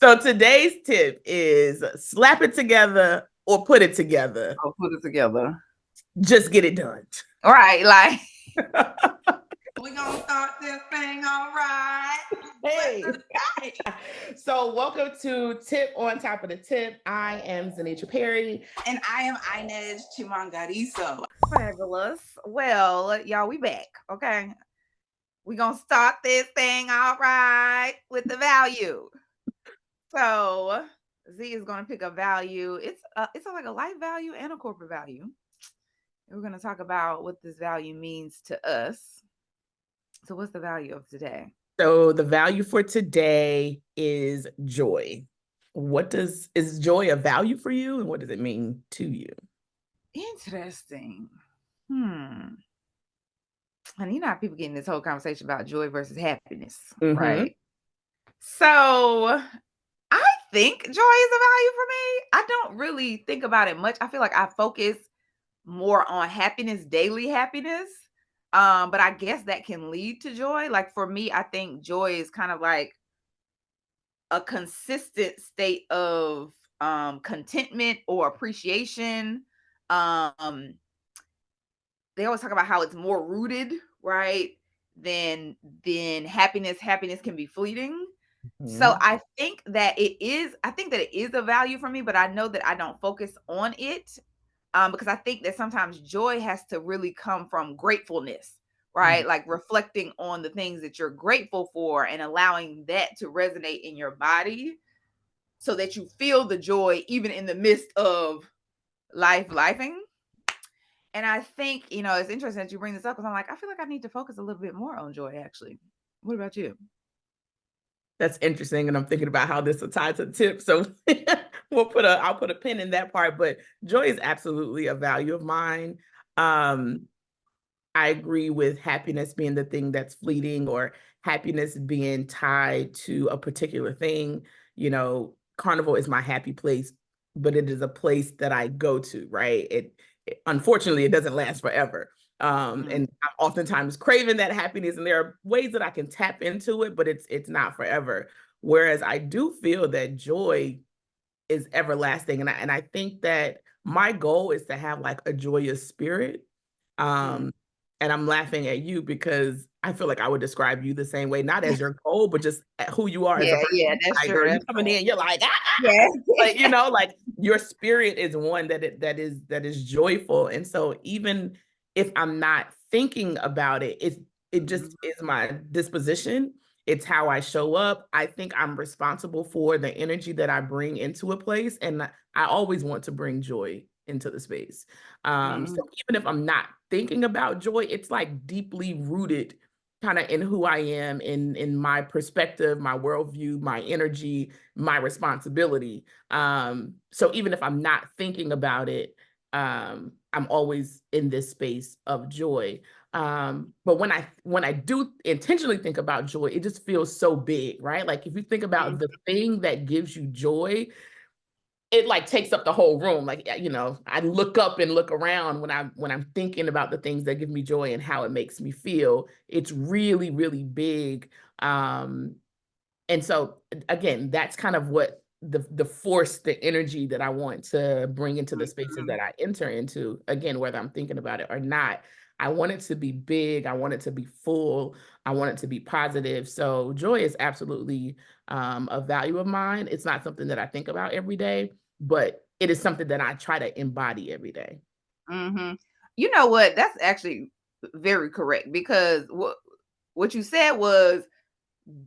So today's tip is slap it together or put it together. I'll put it together. Just get it done. All right, like we're gonna start this thing all right. Hey. So welcome to Tip on Top of the Tip. I am Zenitra Perry. And I am INEZ Chimangariso. Fabulous. Well, y'all, we back. Okay. We're gonna start this thing all right with the value. So Z is gonna pick a value. It's like a life value and a corporate value. And we're gonna talk about what this value means to us. So what's the value of today? So the value for today is joy. Is joy a value for you, and what does it mean to you? Interesting. And you know how people get in this whole conversation about joy versus happiness, right? So I think joy is a value for me. I don't really think about it much. I feel like I focus more on happiness, daily happiness. But I guess that can lead to joy. Like for me, I think joy is kind of like a consistent state of contentment or appreciation. Um, they always talk about how it's more rooted, right? Than happiness. Happiness can be fleeting. So I think that it is a value for me, but I know that I don't focus on it because I think that sometimes joy has to really come from gratefulness, right? Like reflecting on the things that you're grateful for and allowing that to resonate in your body so that you feel the joy even in the midst of lifing. And I think, it's interesting that you bring this up because I'm like, I feel like I need to focus a little bit more on joy, actually. What about you? That's interesting, and I'm thinking about how this will tie to the tip. So I'll put a pin in that part. But joy is absolutely a value of mine. I agree with happiness being the thing that's fleeting, or happiness being tied to a particular thing. Carnival is my happy place, but it is a place that I go to, right? Unfortunately, it doesn't last forever. And I'm oftentimes craving that happiness, and there are ways that I can tap into it, but it's not forever. Whereas I do feel that joy is everlasting, and I think that my goal is to have like a joyous spirit. And I'm laughing at you because I feel like I would describe you the same way, not as your goal, but just who you are as a person. That's Like, true. girl, you coming in, you're like, Yeah. like, like your spirit is one that is joyful. And so even if I'm not thinking about it, it just is my disposition. It's how I show up. I think I'm responsible for the energy that I bring into a place, and I always want to bring joy into the space. So even if I'm not thinking about joy, it's like deeply rooted kind of in who I am, in my perspective, my worldview, my energy, my responsibility. So even if I'm not thinking about it, I'm always in this space of joy. But when I do intentionally think about joy, it just feels so big, right? Like if you think about the thing that gives you joy, it like takes up the whole room. Like, I look up and look around when I'm thinking about the things that give me joy and how it makes me feel. It's really, really big. And so again, that's kind of what the force, the energy that I want to bring into the spaces that I enter into, again, whether I'm thinking about it or not. I want it to be big. I want it to be full. I want it to be positive. So joy is absolutely a value of mine. It's not something that I think about every day, but it is something that I try to embody every day. You know what? That's actually very correct because what you said was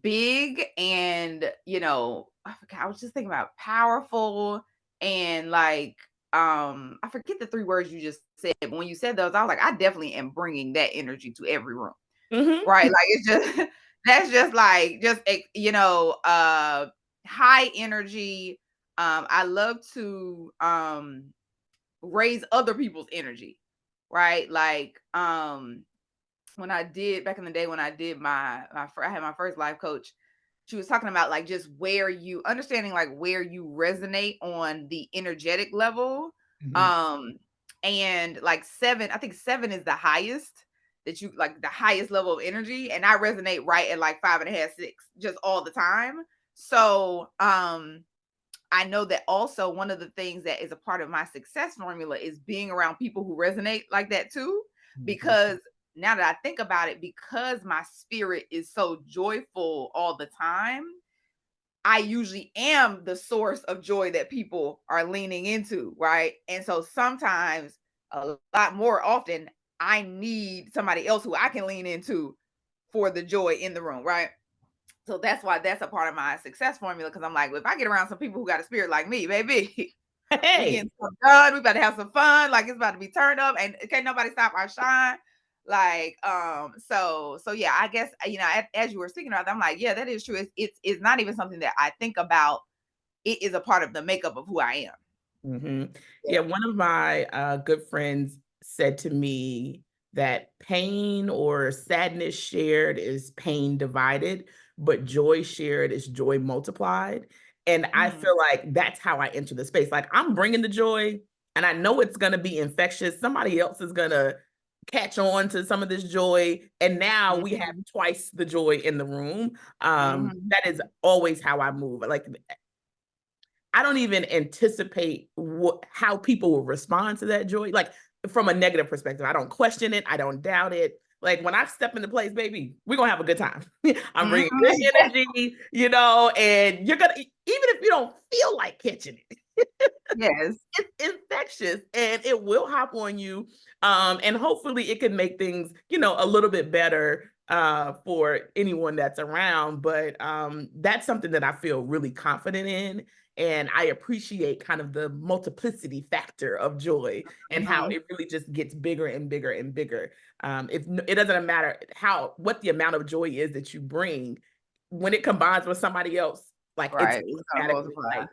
big and I was just thinking about powerful and like I forget the three words you just said, but when you said those I was like I definitely am bringing that energy to every room, right? Like it's just that's just like high energy. I love to raise other people's energy, right? Like when I did back in the day when I did I had my first life coach, she was talking about like just where you understanding like where you resonate on the energetic level. And like I think 7 is the highest that you like the highest level of energy. And I resonate right at like 5.5, 6, just all the time. So, I know that also one of the things that is a part of my success formula is being around people who resonate like that too. Mhm. Because now that I think about it, because my spirit is so joyful all the time, I usually am the source of joy that people are leaning into, right? And so sometimes, a lot more often, I need somebody else who I can lean into for the joy in the room, right? So that's why that's a part of my success formula. Cause I'm like, if I get around some people who got a spirit like me, baby, we Hey. getting stuff done. We about to have some fun. Like it's about to be turned up, and can't nobody stop our shine. Like, so yeah, I guess as you were speaking about that, I'm like, yeah, that is true. It's not even something that I think about. It is a part of the makeup of who I am. Yeah, Yeah. one of my good friends said to me that pain or sadness shared is pain divided, but joy shared is joy multiplied. And I Mm, feel like that's how I enter the space. Like I'm bringing the joy, and I know it's going to be infectious. Somebody else is going to catch on to some of this joy, and now we have mhm, twice the joy in the room. mhm, That is always how I move. Like I don't even anticipate how people will respond to that joy. Like from a negative perspective, I don't question it. I don't doubt it. Like when I step into place, baby, we're gonna have a good time. I'm bringing good mhm. energy, and you're gonna, even if you don't feel like catching it, Yes. it's infectious and it will hop on you. And hopefully it can make things, a little bit better for anyone that's around. But that's something that I feel really confident in. And I appreciate kind of the multiplicity factor of joy and how Mhm. it really just gets bigger and bigger and bigger. If it doesn't matter what the amount of joy is that you bring, when it combines with somebody else, like it's Right. It's gonna automatically multiply. like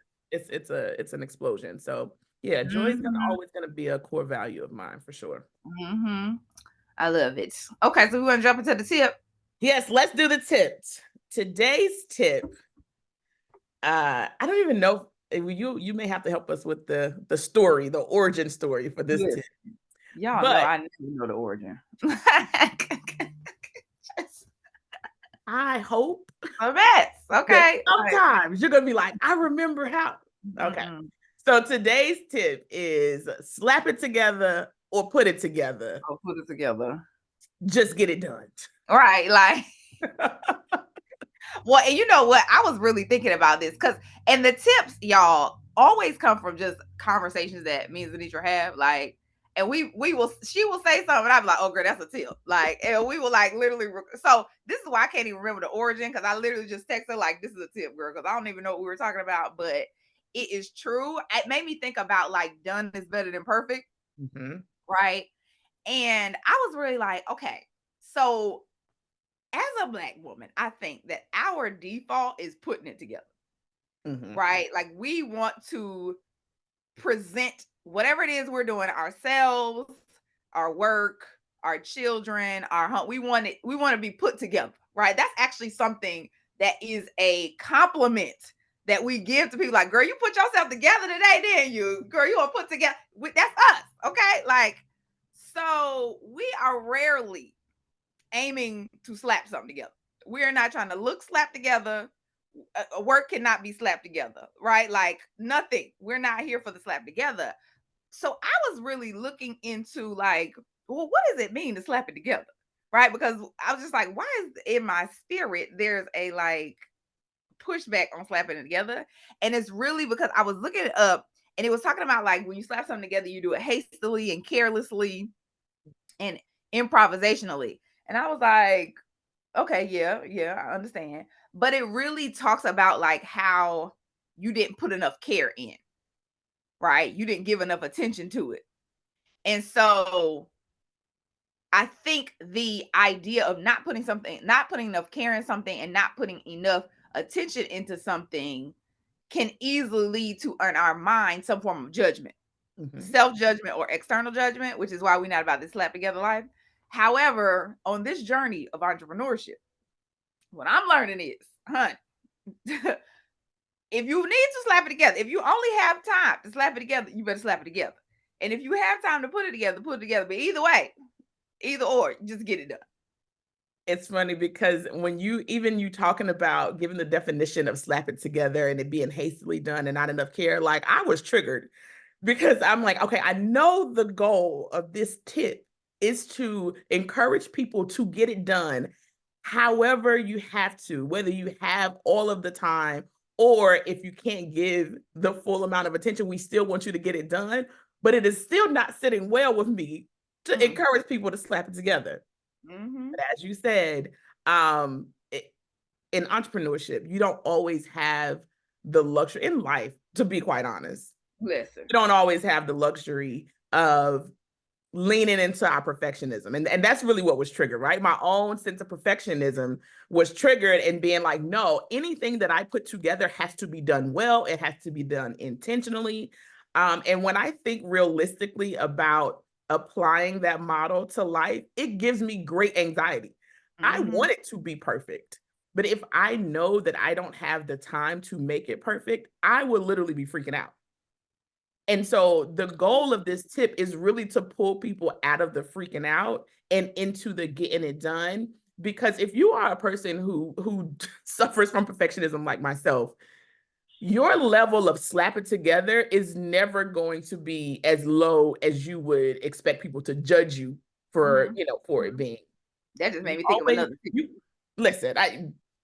it's an explosion. So yeah, joy is gonna Mhm. always gonna be a core value of mine for sure. Mhm. I love it. Okay, so we want to jump into the tip. Yes, let's do the tips. Today's tip, I don't even know you may have to help us with the story, the origin story for this Yes. tip. Y'all know But I never know the origin. I hope A mess. that Okay. Like, sometimes you're gonna be like, I remember how. Okay. mm-mm. So today's tip is slap it together or put it together. I'll put it together. Just get it done. All right. Like, well, and you know what? I was really thinking about this and the tips, y'all, always come from just conversations that me and Zenitra have. Like, and she will say something, and I'm like, oh, girl, that's a tip. Like, and we will like literally. So this is why I can't even remember the origin because I literally just text her like, this is a tip, girl, because I don't even know what we were talking about, but it is true. It made me think about like done is better than perfect, Mhm, right? And I was really like, okay, so as a Black woman, I think that our default is putting it together, mhm, right? Like we want to present whatever it is we're doing, ourselves, our work, our children, our home. We want to be put together, right? That's actually something that is a compliment that we give to people. Like, girl, you put yourself together today, didn't you? Girl, you are put together. That's us, okay? Like, so we are rarely aiming to slap something together. We're not trying to look slapped together. A work cannot be slapped together, right? Like nothing. We're not here for the slap together. So I was really looking into like, well, what does it mean to slap it together? Right? Because I was just like, why is in my spirit there's a like pushback on slapping it together? And it's really because I was looking it up and it was talking about like when you slap something together, you do it hastily and carelessly and improvisationally. And I was like, okay, yeah, I understand. But it really talks about like how you didn't put enough care in, right? You didn't give enough attention to it. And so I think the idea of not putting enough care in something and not putting enough attention into something can easily lead to in our mind some form of judgment, mhm. self-judgment or external judgment, which is why we're not about this slap together life. However, on this journey of entrepreneurship, what I'm learning is, hun, if you need to slap it together, if you only have time to slap it together, you better slap it together. And if you have time to put it together, put it together. But either way, either or, just get it done. It's funny because when you talking about giving the definition of slap it together and it being hastily done and not enough care, like I was triggered because I'm like, okay, I know the goal of this tip is to encourage people to get it done however you have to, whether you have all of the time or if you can't give the full amount of attention, we still want you to get it done. But it is still not sitting well with me to encourage people to slap it together. But as you said, in entrepreneurship, you don't always have the luxury in life, to be quite honest. Listen, You don't always have the luxury of leaning into our perfectionism. And that's really what was triggered, right? My own sense of perfectionism was triggered and being like, no, anything that I put together has to be done well. It has to be done intentionally. And when I think realistically about applying that model to life, it gives me great anxiety. I want it to be perfect. But if I know that I don't have the time to make it perfect, I will literally be freaking out. And so the goal of this tip is really to pull people out of the freaking out and into the getting it done. Because if you are a person who suffers from perfectionism like myself, your level of slap it together is never going to be as low as you would expect people to judge you for, for it being. That just made You me think of always, another you listen,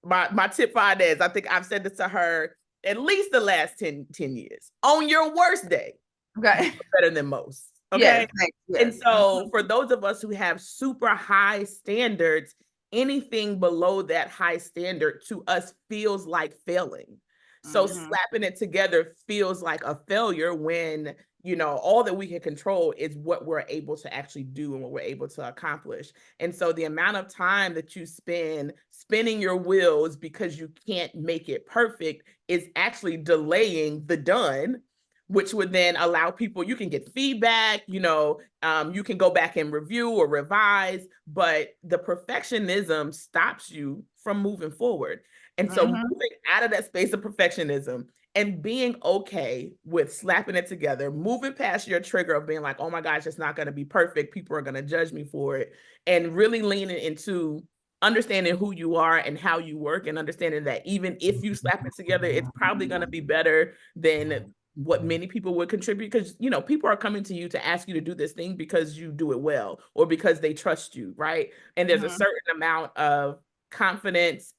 my tip for INEZ, I think I've said this to her at least the last 10 years. On your worst day, okay. you are better than most. Okay. Yes, yes. And so for those of us who have super high standards, anything below that high standard to us feels like failing. So slapping it together feels like a failure when, all that we can control is what we're able to actually do and what we're able to accomplish. And so the amount of time that you spend spinning your wheels because you can't make it perfect is actually delaying the done, which would then allow people, you can get feedback, you can go back and review or revise, but the perfectionism stops you from moving forward. And so moving out of that space of perfectionism and being okay with slapping it together, moving past your trigger of being like, oh my gosh, it's not going to be perfect. People are going to judge me for it. And really leaning into understanding who you are and how you work and understanding that even if you slap it together, it's probably going to be better than what many people would contribute, because people are coming to you to ask you to do this thing because you do it well or because they trust you, right? And there's a certain amount of confidence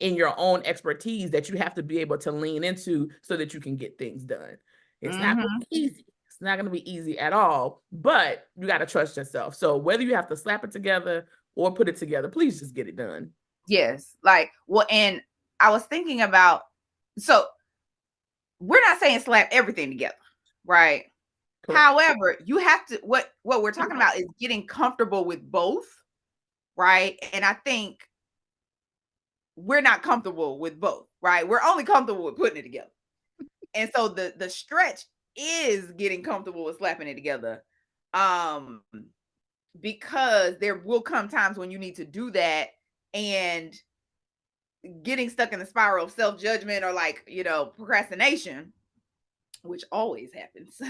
in your own expertise that you have to be able to lean into so that you can get things done. It's not going to be easy. It's not going to be easy at all, but you got to trust yourself. So whether you have to slap it together or put it together, please just get it done. Yes. And I was thinking about, so we're not saying slap everything together, right? Correct. However, you have to, what we're talking about is getting comfortable with both, right? And I think we're not comfortable with both, right? We're only comfortable with putting it together. And so the stretch is getting comfortable with slapping it together. Because there will come times when you need to do that, and getting stuck in the spiral of self-judgment or procrastination, which always happens,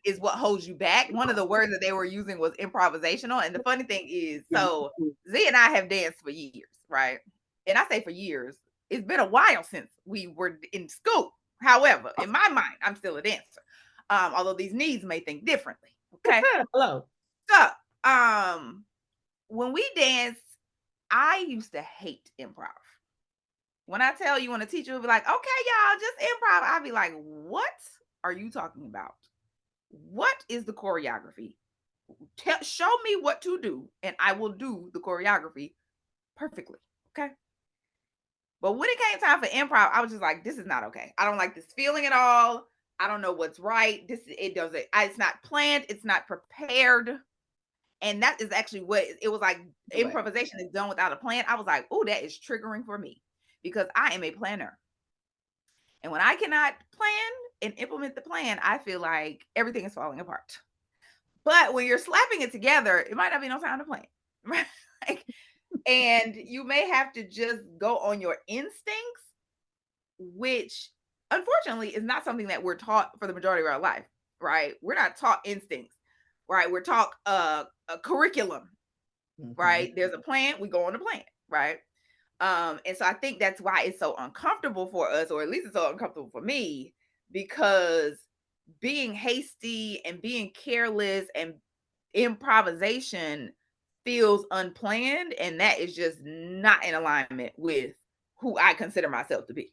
is what holds you back. One of the words that they were using was improvisational. And the funny thing is, so Z and I have danced for years, right? And I say for years, it's been a while since we were in school. However, in my mind, I'm still a dancer. Although these needs may think differently. Okay. Hello. So, when we dance, I used to hate improv. When I tell you, when a teacher would be like, okay, y'all, just improv, I'd be like, what are you talking about? What is the choreography? Show me what to do, and I will do the choreography perfectly. Okay. But when it came time for improv, I was just like, this is not okay. I don't like this feeling at all. I don't know what's right. It's not planned. It's not prepared. And that is actually what it was like. Improvisation is done without a plan. I was like, oh, that is triggering for me because I am a planner. And when I cannot plan and implement the plan, I feel like everything is falling apart. But when you're slapping it together, it might not be no time to plan. Right? And you may have to just go on your instincts, which unfortunately is not something that we're taught for the majority of our life, right? We're not taught instincts, right? We're taught a curriculum, right? There's a plan, we go on the plan, right? And so I think that's why it's so uncomfortable for us, or at least it's so uncomfortable for me, because being hasty and being careless and improvisation feels unplanned, and that is just not in alignment with who I consider myself to be.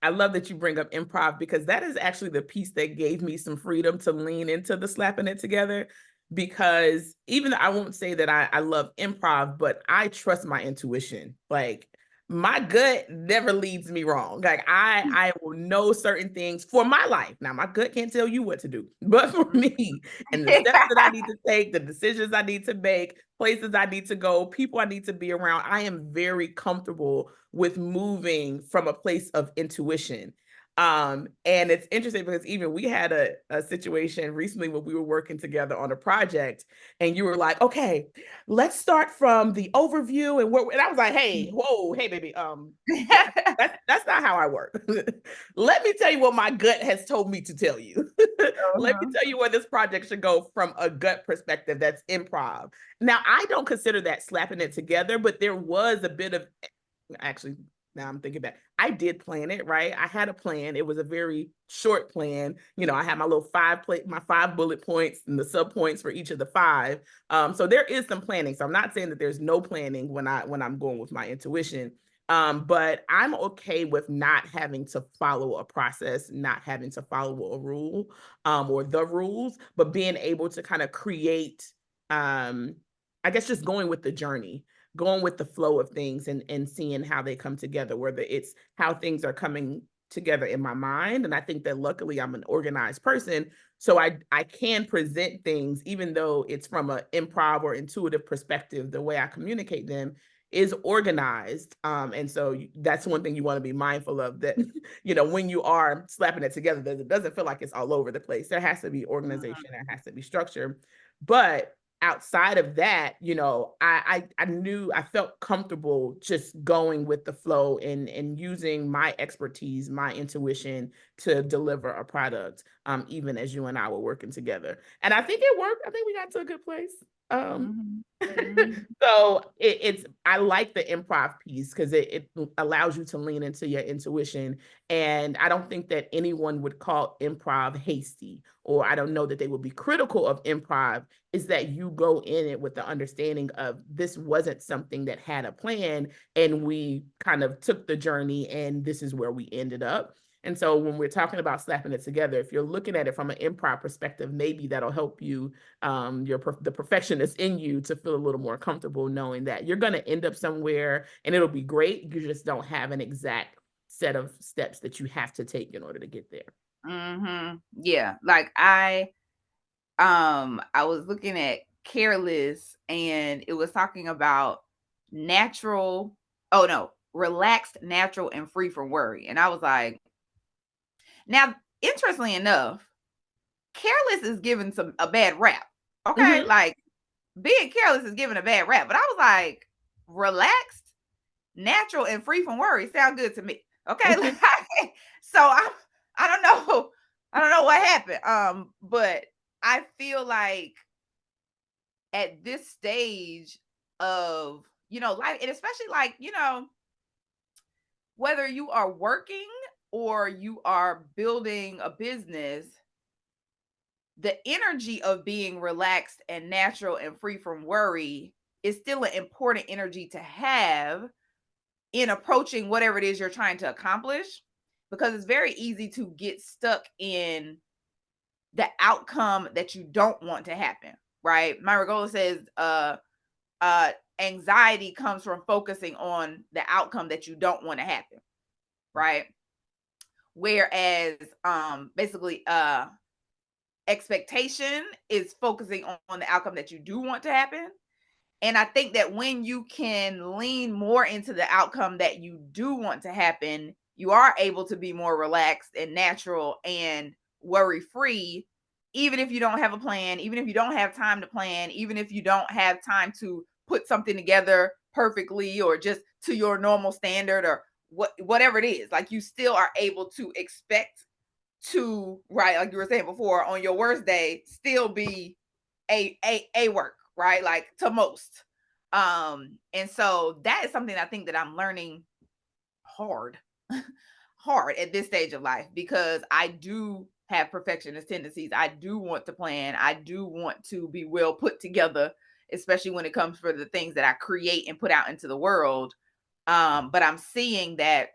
I love that you bring up improv because that is actually the piece that gave me some freedom to lean into the slapping it together. Because even though I won't say that I love improv, but I trust my intuition. Like my gut never leads me wrong. Like I will know certain things for my life. Now my gut can't tell you what to do, but for me and the steps that I need to take, the decisions I need to make, places I need to go, people I need to be around, I am very comfortable with moving from a place of intuition. And it's interesting because even we had a situation recently when we were working together on a project, and you were like, okay, let's start from the overview and I was like, hey, whoa, hey, baby, that's not how I work. Let me tell you what my gut has told me to tell you. Let me tell you where this project should go from a gut perspective. That's improv. Now, I don't consider that slapping it together, but there was a bit of actually, now I'm thinking back, I did plan it, right? I had a plan. It was a very short plan. You know, I had my little my 5 bullet points and the sub points for each of the five. So there is some planning. So I'm not saying that there's no planning when I'm going with my intuition. But I'm okay with not having to follow a process, not having to follow a rule, or the rules, but being able to kind of create, I guess, just going with the journey, going with the flow of things, and seeing how they come together, whether it's how things are coming together in my mind. And I think that luckily I'm an organized person. So I can present things, even though it's from an improv or intuitive perspective, the way I communicate them is organized. And so that's one thing you want to be mindful of, that, when you are slapping it together, that it doesn't feel like it's all over the place. There has to be organization, there has to be structure. But outside of that, I knew I felt comfortable just going with the flow and using my expertise, my intuition to deliver a product, even as you and I were working together. And I think it worked. I think we got to a good place. So I like the improv piece because it allows you to lean into your intuition. And I don't think that anyone would call improv hasty, or I don't know that they would be critical of improv. Is that you go in it with the understanding of this wasn't something that had a plan, and we kind of took the journey, and this is where we ended up. And so when we're talking about slapping it together, if you're looking at it from an improv perspective, maybe that'll help you, the perfectionist in you, to feel a little more comfortable knowing that you're going to end up somewhere and it'll be great. You just don't have an exact set of steps that you have to take in order to get there. Yeah, like I was looking at Careless, and it was talking about relaxed, natural, and free from worry. And I was like, now, interestingly enough, careless is given a bad rap. Okay. Like being careless is given a bad rap. But I was like, relaxed, natural, and free from worry sound good to me. Okay. So I don't know. I don't know what happened. But I feel like at this stage of, life, and especially like, whether you are working or you are building a business, the energy of being relaxed and natural and free from worry is still an important energy to have in approaching whatever it is you're trying to accomplish, because it's very easy to get stuck in the outcome that you don't want to happen, right? Myra Gola says anxiety comes from focusing on the outcome that you don't want to happen, right? Whereas basically expectation is focusing on the outcome that you do want to happen. And I think that when you can lean more into the outcome that you do want to happen, you are able to be more relaxed and natural and worry free, even if you don't have a plan, even if you don't have time to plan, even if you don't have time to put something together perfectly or just to your normal standard, or whatever it is. Like, you still are able to expect to, right, like you were saying before, on your worst day still be a work, right? Like, to most. And so that is something I think that I'm learning hard, hard at this stage of life, because I do have perfectionist tendencies. I do want to plan. I do want to be well put together, especially when it comes for the things that I create and put out into the world. But I'm seeing that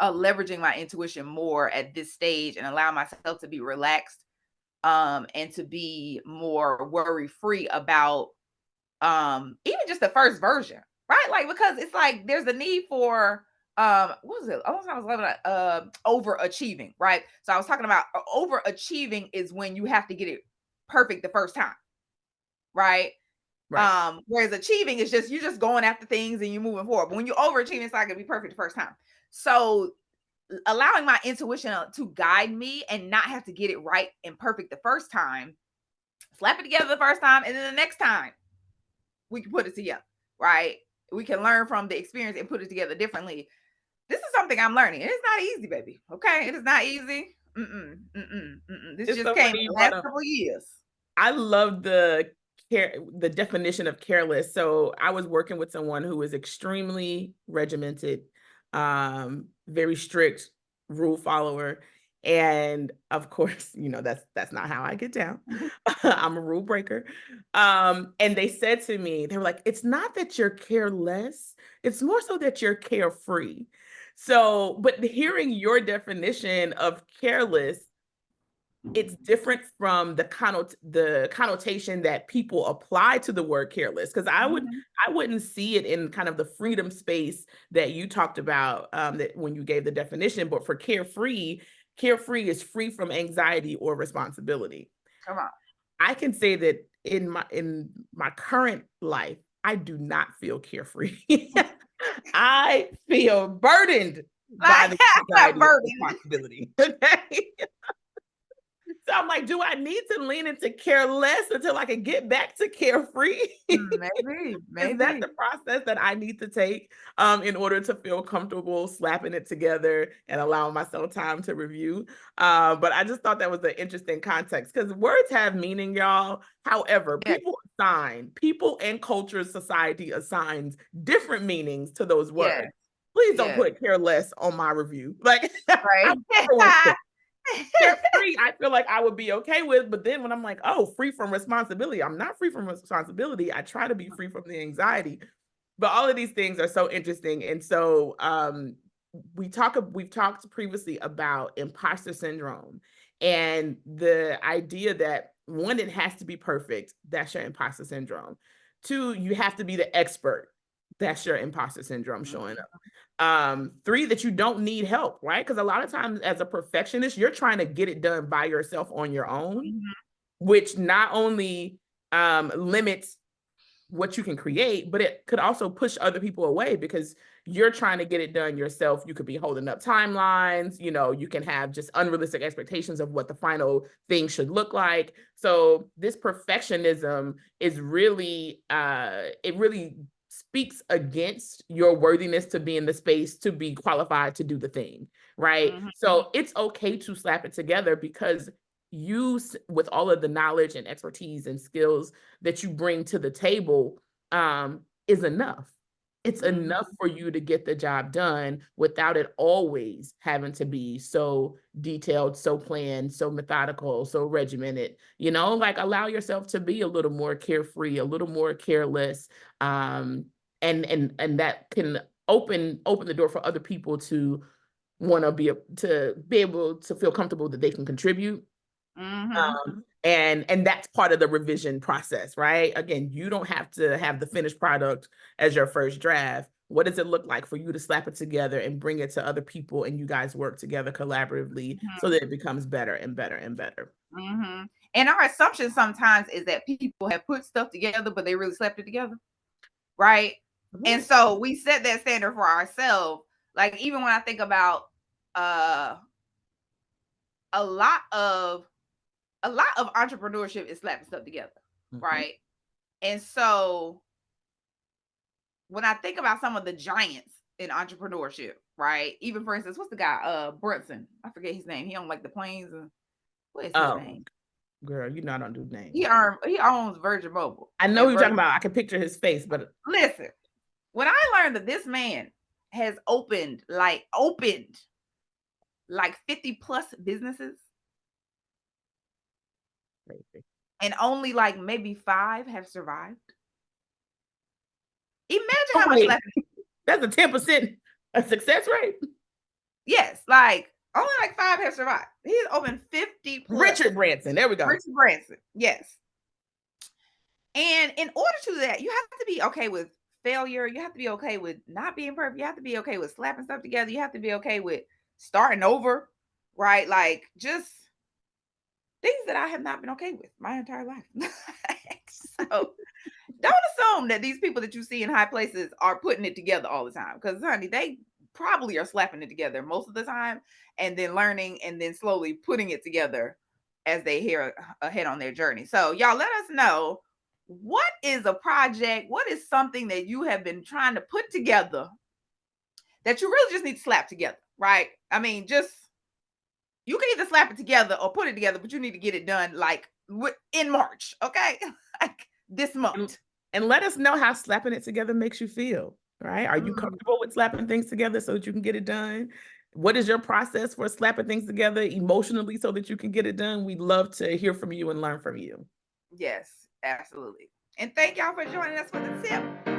leveraging my intuition more at this stage and allow myself to be relaxed, and to be more worry free about even just the first version, right? Like, because it's like there's a need for what was it? I was loving overachieving, right? So I was talking about overachieving is when you have to get it perfect the first time, right? Right. Whereas achieving is just you're just going after things and you're moving forward. But when you overachieve, it's not gonna be perfect the first time. So allowing my intuition to guide me and not have to get it right and perfect the first time, slap it together the first time, and then the next time we can put it together, right? We can learn from the experience and put it together differently. This is something I'm learning. It's not easy, baby. Okay, it is not easy. This It's just so came funny in you the brought last up. couple of years. I love the definition of careless. So I was working with someone who was extremely regimented, very strict rule follower. And of course, that's not how I get down. I'm a rule breaker. And they said to me, they were like, it's not that you're careless, it's more so that you're carefree. So, but hearing your definition of careless, it's different from the connotation that people apply to the word careless, because Mhm. I wouldn't see it in kind of the freedom space that you talked about, that when you gave the definition. But for carefree is free from anxiety or responsibility. Come on. I can say that in my current life, I do not feel carefree. I feel burdened by Like the that anxiety and burden. responsibility. Okay. So I'm like, do I need to lean into care less until I can get back to carefree? Maybe, Is that maybe. the process that I need to take, in order to feel comfortable slapping it together and allowing myself time to review? But I just thought that was an interesting context, because words have meaning, y'all. However, Yeah, people and culture, society assigns different meanings to those yeah, words. Please don't yeah. put care less on my review. Like, I Right. never want to. Carefree, I feel like I would be okay with, but then when I'm like, oh, free from responsibility, I'm not free from responsibility. I try to be free from the anxiety. But all of these things are so interesting. And so we've talked previously about imposter syndrome and the idea that, one, it has to be perfect. That's your imposter syndrome. Two, you have to be the expert. That's your imposter syndrome showing up. Three, that you don't need help, right? Because a lot of times as a perfectionist, you're trying to get it done by yourself on your own, Mhm. which not only limits what you can create, but it could also push other people away because you're trying to get it done yourself. You could be holding up timelines, you can have just unrealistic expectations of what the final thing should look like. So this perfectionism is really, it really speaks against your worthiness to be in the space to be qualified to do the thing, right? Mhm. So it's okay to slap it together, because you, with all of the knowledge and expertise and skills that you bring to the table, is enough. It's Mhm. enough for you to get the job done without it always having to be so detailed, so planned, so methodical, so regimented. Like, allow yourself to be a little more carefree, a little more careless, and that can open the door for other people to want to be able to feel comfortable that they can contribute. Mhm. And that's part of the revision process, right? Again, you don't have to have the finished product as your first draft. What does it look like for you to slap it together and bring it to other people, and you guys work together collaboratively so that it becomes better and better and better? Mhm. And our assumption sometimes is that people have put stuff together, but they really slept it together, right? And Right. so we set that standard for ourselves. Like, even when I think about uh a lot of entrepreneurship is slapping stuff together, Mhm. right? And so when I think about some of the giants in entrepreneurship, right? Even, for instance, what's the guy? Brunson. I forget his name. He don't like the planes. What is his Oh, name? Girl, you know I don't do names. He owns Virgin Mobile. I know who you're talking about. I can picture his face, but listen, when I learned that this man has opened like 50 plus businesses, crazy. And only like maybe 5 have survived. Imagine how much left. That's a 10% success rate. Yes, like only like 5 have survived. He's opened 50 plus. Richard Branson. There we go. Richard Branson. Yes. And in order to do that, you have to be okay with failure. You have to be okay with not being perfect. You have to be okay with slapping stuff together. You have to be okay with starting over, right? Like just things that I have not been okay with my entire life. So don't assume that these people that you see in high places are putting it together all the time. Because, honey, they probably are slapping it together most of the time and then learning and then slowly putting it together as they hear ahead on their journey. So, y'all, let us know, what is a project? What is something that you have been trying to put together that you really just need to slap together, right? I mean, just you can either slap it together or put it together, but you need to get it done like in March, okay? Like this month. And let us know how slapping it together makes you feel, right? Are you comfortable with slapping things together so that you can get it done? What is your process for slapping things together emotionally so that you can get it done? We'd love to hear from you and learn from you. Yes, absolutely. And thank y'all for joining us for the tip.